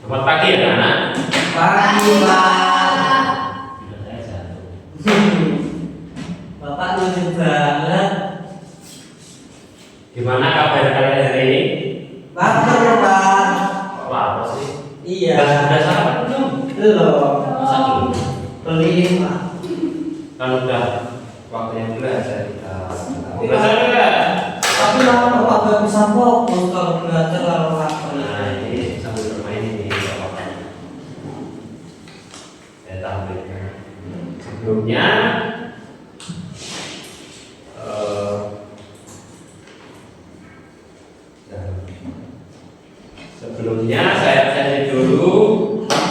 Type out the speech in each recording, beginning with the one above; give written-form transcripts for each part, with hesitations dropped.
Selamat pagi ya anak. Pagi, Pak. Saya jatuh. Bapak lucu banget. Gimana kabar kalian hari ini? Baper, Pak. Kok lapar sih? Iya. Udah sarapan belum? Belum. Masa belum? Beli, Pak. Kan udah waktunya belajar kita. Belajar enggak? Tapi lama Bapak gak bisa fokus kalau belajar lalu lapar. Nah ini sambil bermain ini nggak apa-apa. Saya tampilkan. Sebelumnya Sebelumnya saya cek dulu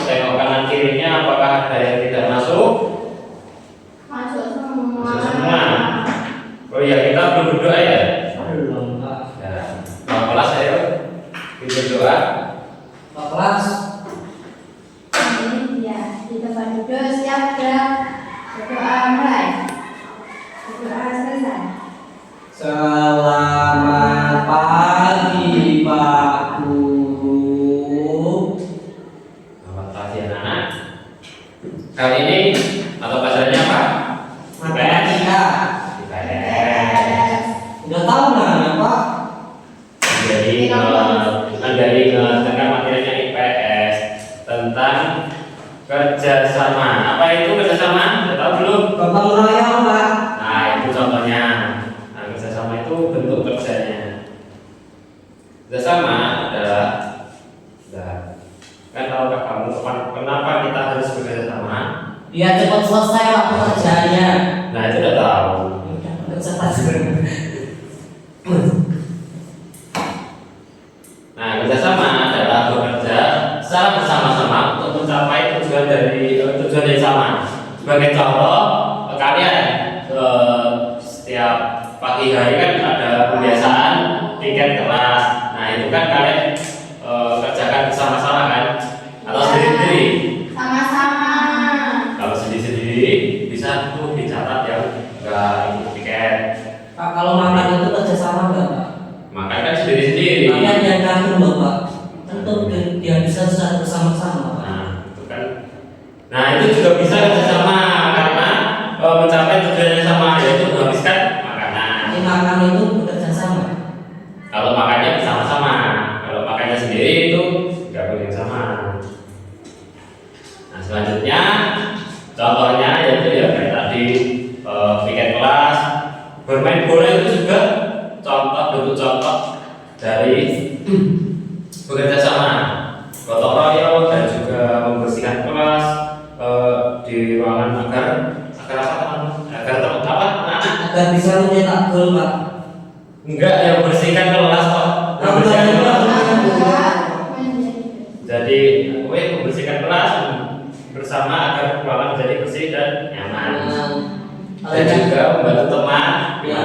tengok kanan kirinya apakah ada yang tidak masuk. Masuk semua. Masuk semua. Oh iya, kita belum berdoa ya. Belum, Pak. Ya, Pak kelas ayo kita berdoa. Pak kelas. Ini ya, di tempat duduk siap gerak. Berdoa mulai. Berdoa selesai. Selamat pagi, Pak Guru. Selamat pagi anak-anak. Kali ini atau bahasanya apa? Matematika. IPS. Udah tahu nggak, Pak? Dari tentang materinya IPS tentang kerjasama. Apa itu kerjasama? Sudah tahu belum? Gotong royong, Pak. Nah itu contohnya. Nah kerjasama itu bentuk kerjanya. Kerjasama adalah, kan tahukah kamu kenapa kita harus bekerja sama? Biar cepat selesai Pak pekerjaannya. Nah itu udah tahu. Udah cepat. Nah kerjasama adalah bekerja secara bersama-sama untuk mencapai tujuan yang sama. Sebagai contoh, kalian setiap pagi hari kan ada kebiasaan tiket kelas. Nah itu kan kalian kerjakan bersama-sama kan, atau sendiri-sendiri. Sama-sama. Kalau sendiri-sendiri bisa tuh dicatat yang enggak ikut tiket. Pak, kalau makan itu kerjasama nggak, Pak? Makan kan sendiri-sendiri. Tapi ada yang ngatur loh, Pak. Tentu dia bisa secara bersama-sama, Pak. Nah itu kan. Nah itu juga bisa kerjasama karena mencapai tujuan yang sama, yaitu menghabiskan makanan. Jadi makan itu bekerja sama. Kalau makannya bersama-sama, kalau makannya sendiri itu nggak boleh sama. Nah selanjutnya contohnya yaitu ya kayak tadi tiket kelas, bermain bola itu juga bentuk contoh dari bekerja sama, gotong royong dan juga membersihkan kelas di ruangan agar Agar bisa mencetak gol, Pak. enggak yang bersihkan kelas kok. Membersihkan kelas. Jadi, membersihkan kelas bersama agar ruangan menjadi bersih dan nyaman. Dan juga membantu teman, Ya.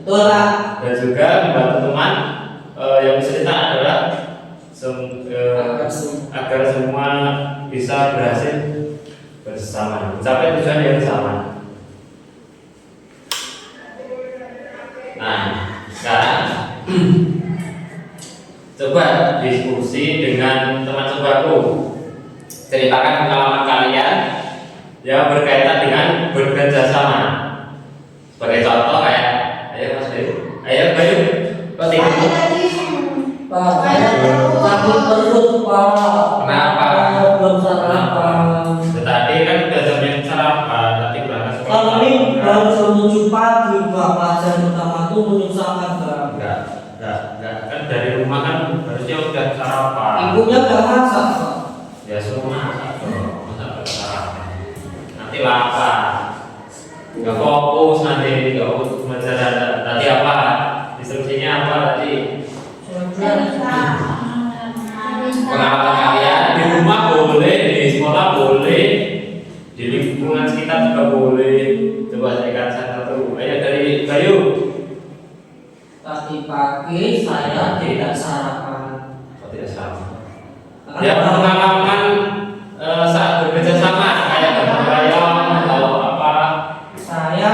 Betul, Pak. dan juga membantu teman yang kesulitan adalah agar semua bisa berhasil bersama, mencapai tujuan yang sama. Nah, sekarang coba diskusi dengan teman sebaku. Ceritakan pengalaman kalian yang berkaitan dengan bekerja sama. Sebagai contoh kayak, ayo Mas Bayu, ayo Bayu, kok tidur? Pak, saya sakit perut, Pak. Kenapa? Belum sarapan. Tadi kan udah jamnya sarapan, tadi berangkat sekolah. Kalau ini baru jam 7 pagi, Pak. Pelajaran pertama tuh menyusahkan, Pak. Enggak, kan dari rumah kan harusnya udah sarapan. Ibunya udah masak, Pak. Ya suruh masak dong, masa nggak sarapan. Nanti lapar, nggak fokus nanti, nggak fokus belajar. Tadi apa? Instruksinya apa tadi? Pengalaman kalian di rumah boleh, di sekolah boleh, di lingkungan sekitar juga boleh. Coba saya satu. Ayo dari Bayu. Tadi pagi saya tidak sarapan. Oh, tidak sama. Ya pengalaman saat bekerja sama kayak gotong royong atau apa? Saya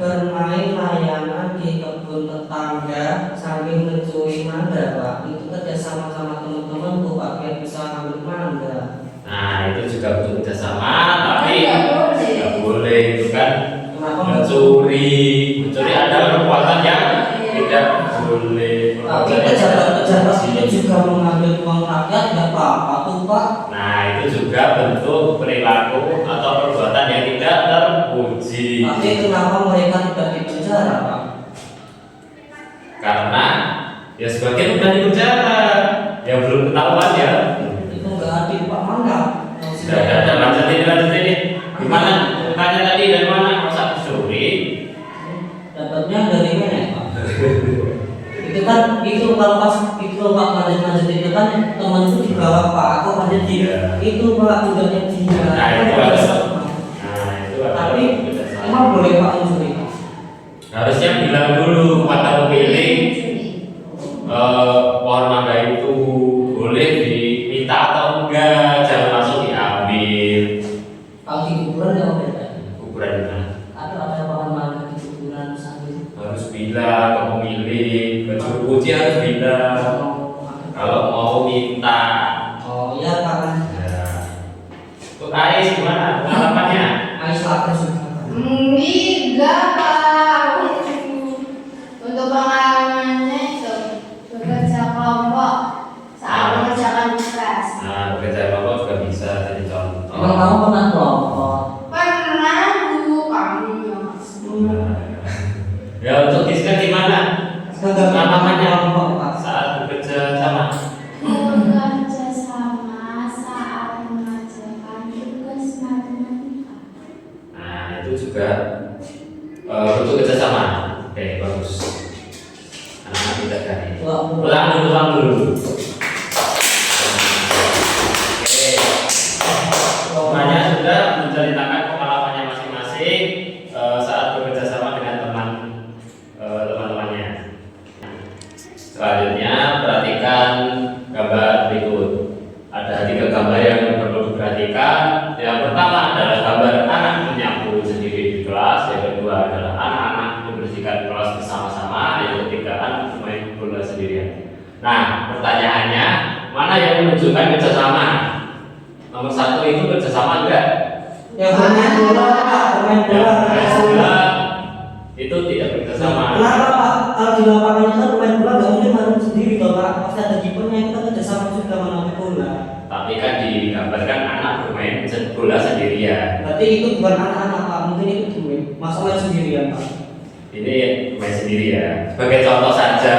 bermain layangan di kebun tetangga sambil mencuri mangga. Pak, itu kerja sama teman-teman tuh Pak, biar bisa ngambil mangga. Nah, itu juga bentuk kerjasama, tapi Nggak boleh. nggak boleh itu kan Kenapa nggak? mencuri adalah perbuatan yang tidak boleh. Tapi Perbuatan yang pejabat-pejabat tidak itu juga mengambil uang rakyat, nggak apa-apa tuh Pak. Nah, itu juga bentuk perilaku atau perbuatan yang tidak terpuji. Tapi kenapa mereka tidak dipenjara Pak? Karena ya sebagian udah di penjara, yang belum ketahuan ya. Itu nggak adil Pak, mana? Sudah lanjut ini. Gimana? Tanya tadi dari mana? Masa curi? Dapatnya dari mana Pak? Itu kan itu kalau pas itu Pak lanjut itu kan teman itu dibawa Pak, aku lanjut Iya. itu Pak tudangnya dia. Nah, itu harus. Tapi kerjasama. emang boleh Pak mencuri? Harusnya bilang dulu kepada pemilik pohon mangga itu boleh diminta atau enggak, jangan langsung diambil. Kalau di kuburan nggak boleh. Ukuran mana? Ada pohon mangga di kuburan sambil. Harus bilang ke pemilik, ke juru kunci harus bilang kalau mau minta. Oh iya Pak. Ya. Untuk Ais gimana pengalamannya? Aisyah juga Pak. Enggak Pak. Untuk pengalamannya itu bekerja kelompok saat mengerjakan tugas. Nah, bekerja kelompok juga bisa jadi contoh. Emang kamu pernah kelompok? Pernah dulu kami yang Ya untuk Giska gimana? Kagak Pengalamannya kelompok Pak. saat bekerja sama. bekerja sama saat mengerjakan tugas matematika. Nah itu juga bentuk kerjasama. Oke bagus. Anak-anak kita tadi. Ulang dulu. Oke. Semuanya sudah menceritakan pengalamannya masing-masing saat bekerja sama dengan teman-temannya. Selanjutnya perhatikan gambar berikut. Ada 3 gambar yang perlu diperhatikan. Yang pertama adalah gambar anak menyapu sendiri di kelas. Yang kedua adalah anak-anak membersihkan kelas bersama-sama. Yang ketiga anak bermain bola sendirian. Nah, pertanyaannya mana yang menunjukkan kerjasama? Nomor 1 itu kerjasama enggak? Yang bermain bola Pak, bermain bola. Yang bola itu tidak kerjasama. Kenapa Pak? Kalau di lapangan itu kan bermain bola nggak mungkin main sendiri toh Pak. Pasti ada kipernya, kita kerjasama sudah menang bola. Tapi kan digambarkan anak bermain bola sendirian. Berarti itu bukan anak-anak Pak, mungkin itu temen. Masa main sendirian Pak? Ini bermain sendiri ya. Sebagai contoh saja,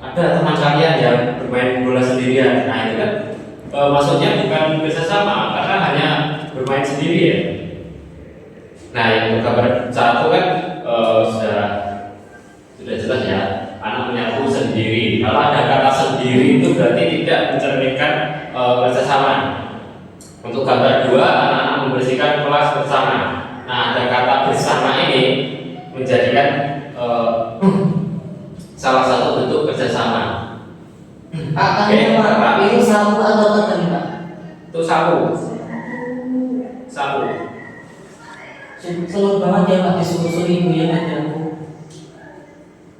ada teman kalian yang bermain bola sendirian. Nah itu kan maksudnya bukan bersama karena hanya bermain sendiri ya. Nah yang gambar 1 kan sudah jelas ya. Anak menyapu sendiri. Kalau ada kata sendiri itu berarti tidak mencerminkan kerjasama. Untuk gambar 2, anak-anak membersihkan kelas bersama. Nah, ada kata bersama ini menjadikan salah satu bentuk kerjasama. Pak, Oke, tanya Pak, Pak. ini sapu atau teten Pak? Itu sapu. Senang banget ya Pak disuruh ibu ya ngajar aku.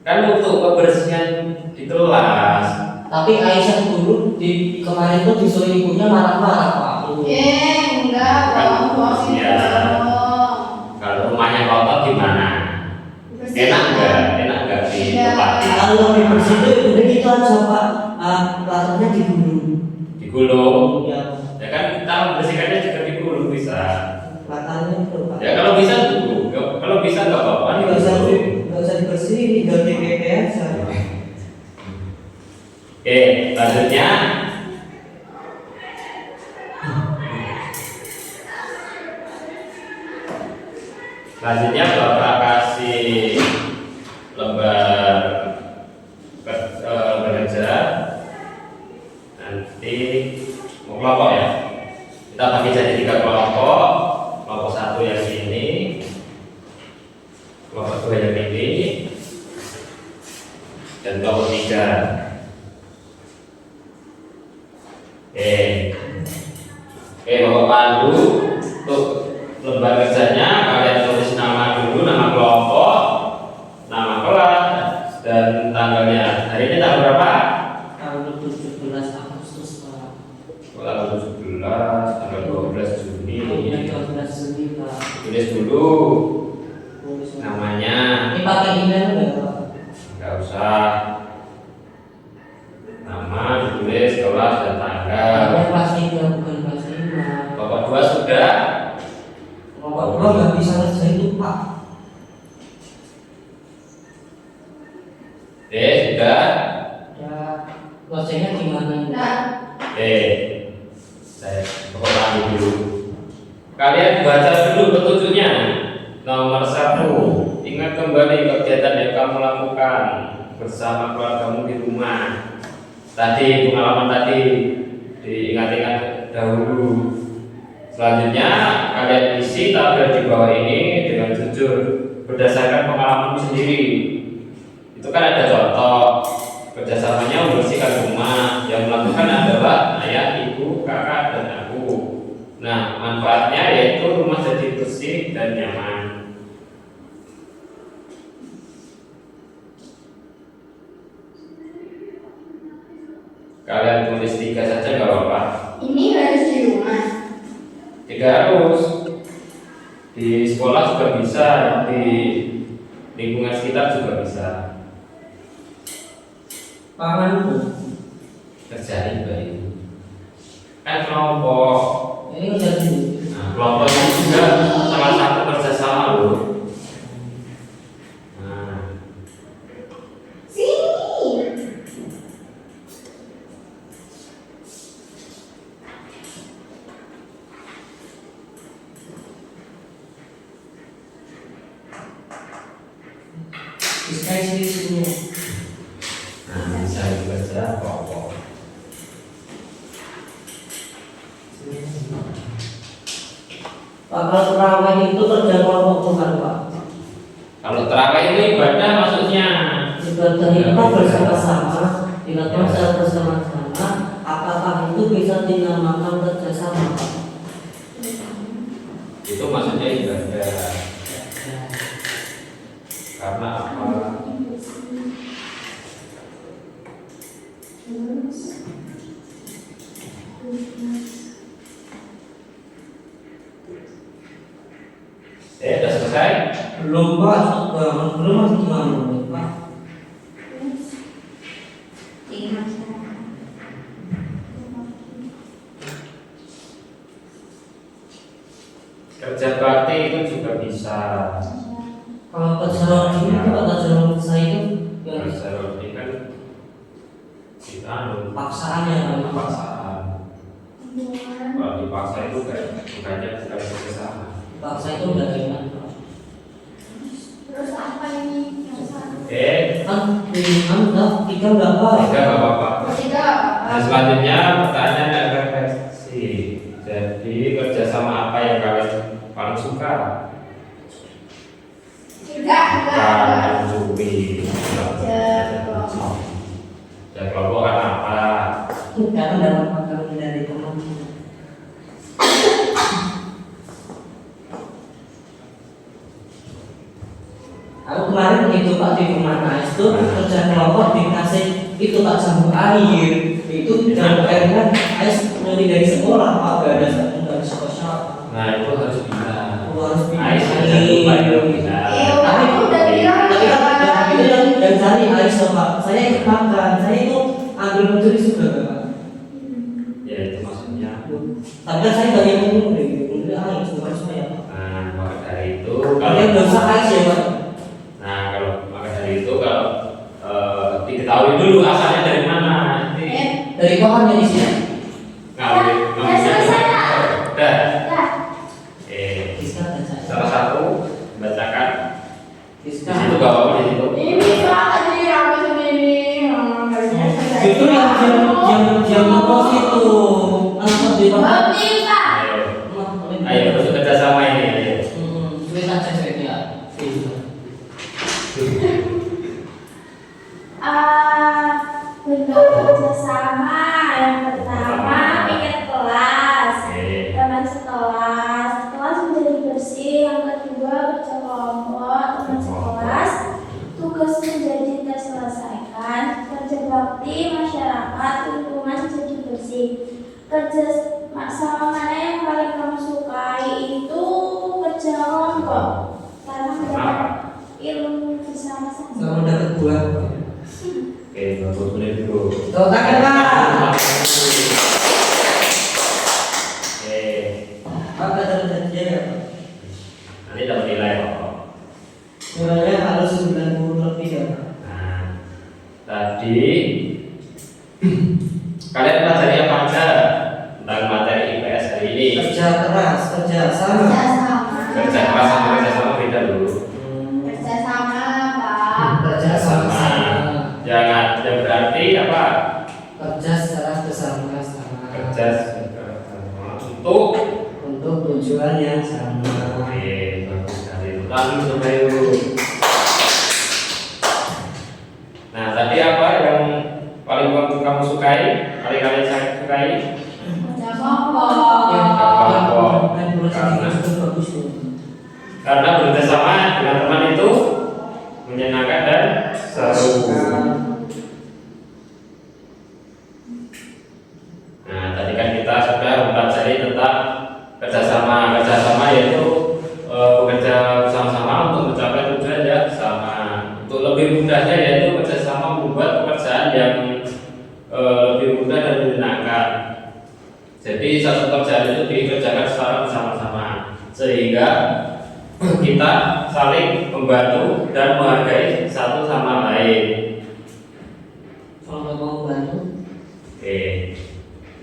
Kan untuk kebersihan di kelas. Tapi Aisyah dulu di kemarin tuh disuruh ibunya marah-marah Pak. Enggak, bohong. Iya. Kalau rumahnya kotor gimana? Enak nggak ditempati? Kalau lebih bersih itu udah gitu aja Pak. Rasanya digulung. Digulung. Ya, Ya kan kita membersihkannya juga digulung bisa. matanya itu Pak. Ya kalau bisa dulu. Kalau bisa nggak apa-apa. Nggak usah dibersihin, tinggal DPP aja. Oke, selanjutnya Bapak kasih lembar kerja. Nanti mau kelompok ya. Kita bagi jadi 3 kelompok. Kelompok 1 yang ini, kelompok 2 yang ini, dan kelompok 3. Oke, Bapak pandu untuk lembar kerjanya kalian tulis nama dulu, nama kelompok, nama kelas, dan tanggalnya. Hari ini tanggal berapa? Tanggal 17 Agustus Pak. Tanggal 17, tanggal 12 Juni. Kemudian 12 Juni Pak. Tulis dulu Tulis. namanya. Ini pakai email nggak Pak? Nggak usah. Nama ditulis, kelas dan tanggal. Ada kelas 3 bukan kelas 5. Bapak 2 sudah. Bapak 2 nggak bisa ngerjain itu Pak. Sudah. Ya, ngerjainnya gimana? Nah, Saya ulangi dulu. Kalian baca dulu petunjuknya. Nomor 1, ingat kembali kegiatan yang kamu lakukan bersama keluargamu di rumah. Tadi pengalaman tadi diingat-ingat dahulu. Selanjutnya kalian isi tabel di bawah ini dengan jujur berdasarkan pengalamanmu sendiri. Itu kan ada contoh kerjasamanya membersihkan rumah, yang melakukan adalah ayah, ibu, kakak, dan aku. Nah, manfaatnya yaitu rumah jadi bersih dan nyaman. Kalian tulis 3 saja nggak apa-apa. ini harus di rumah. 3 harus. Di sekolah juga bisa, di lingkungan sekitar juga bisa. Pangan Bu. Kerjain baik. Kan kelompok. Ini ngerjain. Nah, kelompok ini juga salah satu kerjasama loh. Nah, Sini. Bisa isi-isinya. bisa dibaca kelompok. Pak, kalau terawih itu kerja kelompok bukan Pak? Kalau terawih itu ibadah maksudnya. Ibadah itu kan bersama-sama, dilakukan secara bersama-sama. Apakah itu bisa dinamakan kerjasama Pak? Itu maksudnya ibadah. Karena apa? Udah selesai? Belum Pak, belum masih gimana Pak? Kerja bakti itu juga bisa. Kalau kerja roti itu Pak, kerja roti saya itu yang Kerja roti kan kita paksaan ya Pak. paksaan. Kalau dipaksa itu kan bukannya bukan kerjasama. Paksa itu udah enak Pak. Terus apa ini? Kan minimal udah 3 udah Pak. Tiga nggak apa-apa. Ketiga. Nah, selanjutnya pertanyaan yang refleksi. Jadi kerjasama apa yang kalian paling suka? Enggak. Mencuri. Dan kelompok kan apa? Karena dapat makanan dari teman. Aku kemarin itu Pak di rumah Ais itu kerja kelompok dikasih itu Pak jamur air. Itu jamur airnya Ais nyuri dari sekolah Pak, gak ada satu dari sekolah. Nah itu harus bisa. Harus Ais bisa. sudah lupa ya bisa. Tapi udah bilang Tapi kan itu yang cari Ais loh Pak. Saya ikut makan, saya itu ambil mencuri juga Pak. Ya itu maksudnya. Tapi kan saya banyak minum deh, Ais bukan saya Pak. Nah maka dari itu Kalian dosa Ais ya Pak. Nah kalau maka dari itu kalau diketahui dulu asalnya dari mana nanti Dari pohonnya di sini. ngambil Udah selesai, Pak. udah Dah. Diska baca. salah satu bacakan di Diska. situ gak apa-apa di situ. Ini silakan jadi rambut sendiri. Itu yang ngekos itu. Anak di tempat. Bisa. Ayo masuk kerjasama ini ayo. Sulit aja ya. Bentuk kerjasama yang pertama piket kelas, Oke. teman sekelas, kelas menjadi bersih. Yang kedua kerja kelompok, teman sekelas, tugas menjadi terselesaikan. Kerja bakti Kerja sama mana yang paling kamu sukai itu kerja kelompok karena mendapat ilmu bersama-sama. Kamu dapat buah. Oke, 20 menit dulu. Tepuk tangan Pak. Oke, Pak kata dia ya Pak. nanti dapat nilai kok. Nilainya harus 90 lebih ya Pak. Nah, tadi kalian pelajari apa aja tentang materi IPS hari ini? Kerja keras, kerja sama. Kerja sama. Kerja keras sama kerja sama beda dulu. Kerja sama, Pak. Kerja sama. Jangan, yang berarti apa? Kerja secara bersama-sama. Kerja sama untuk tujuan yang sama. Oke, bagus sekali. Lalu sampai dulu. Nah, tadi apa yang paling kamu sukai? Paling kalian sukai? Kerja kelompok. Karena bekerja sama dengan teman itu menyenangkan dan seru. Nah, tadi kan kita sudah mempelajari tentang kerjasama. Kerjasama yaitu bekerja bersama-sama untuk mencapai tujuan yang sama. Untuk lebih mudahnya yaitu kerjasama membuat pekerjaan yang lebih mudah dan menyenangkan. Jadi satu pekerjaan itu dikerjakan secara bersama-sama sehingga kita saling membantu dan menghargai satu sama lain. Kalau nggak mau bantu, Oke.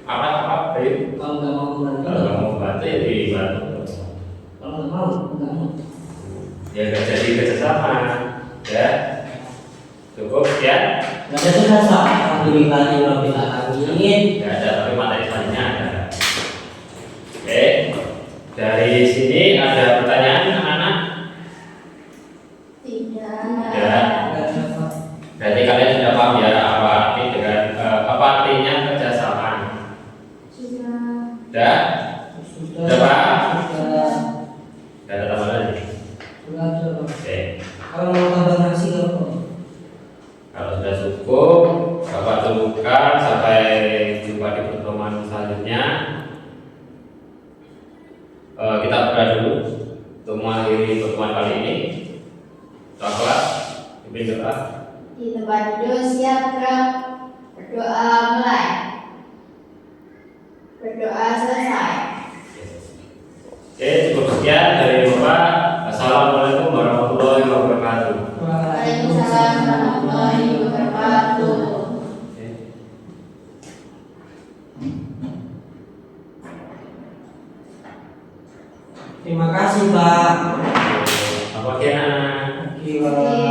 Apa? Baik. kalau nggak mau bantu, Kalau nggak mau bantu ya dibantu. kalau nggak mau, nggak mau. Ya nggak jadi kerjasama. Ya. Cukup ya. Nggak ada rasa. Alhamdulillah Rabbil Alamin. Nggak ada, tapi materi selanjutnya ada. Oke. Dari sini ada pertanyaan anak-anak? Tidak. Ya. Nggak ada Pak. Berarti kalian sudah paham ya apa arti dengan apa artinya kerjasama? Sudah. Sudah? Sudah, Pak? Sudah. Nggak ada tambahan lagi. Sudah ada Pak. Oke. Kalau mau tambah nasi nggak apa? Kalau sudah cukup, Bapak cukupkan sampai jumpa di pertemuan selanjutnya. Kita berdoa dulu untuk mengakhiri pertemuan kali ini. Kelas, pimpin doa. Di tempat duduk siap gerak. Berdoa mulai. Berdoa selesai. Oke, cukup sekian dari Bapak. Assalamualaikum warahmatullahi wabarakatuh. Waalaikumsalam warahmatullahi wabarakatuh. Terima kasih Pak. Apa kira? Terima kasih.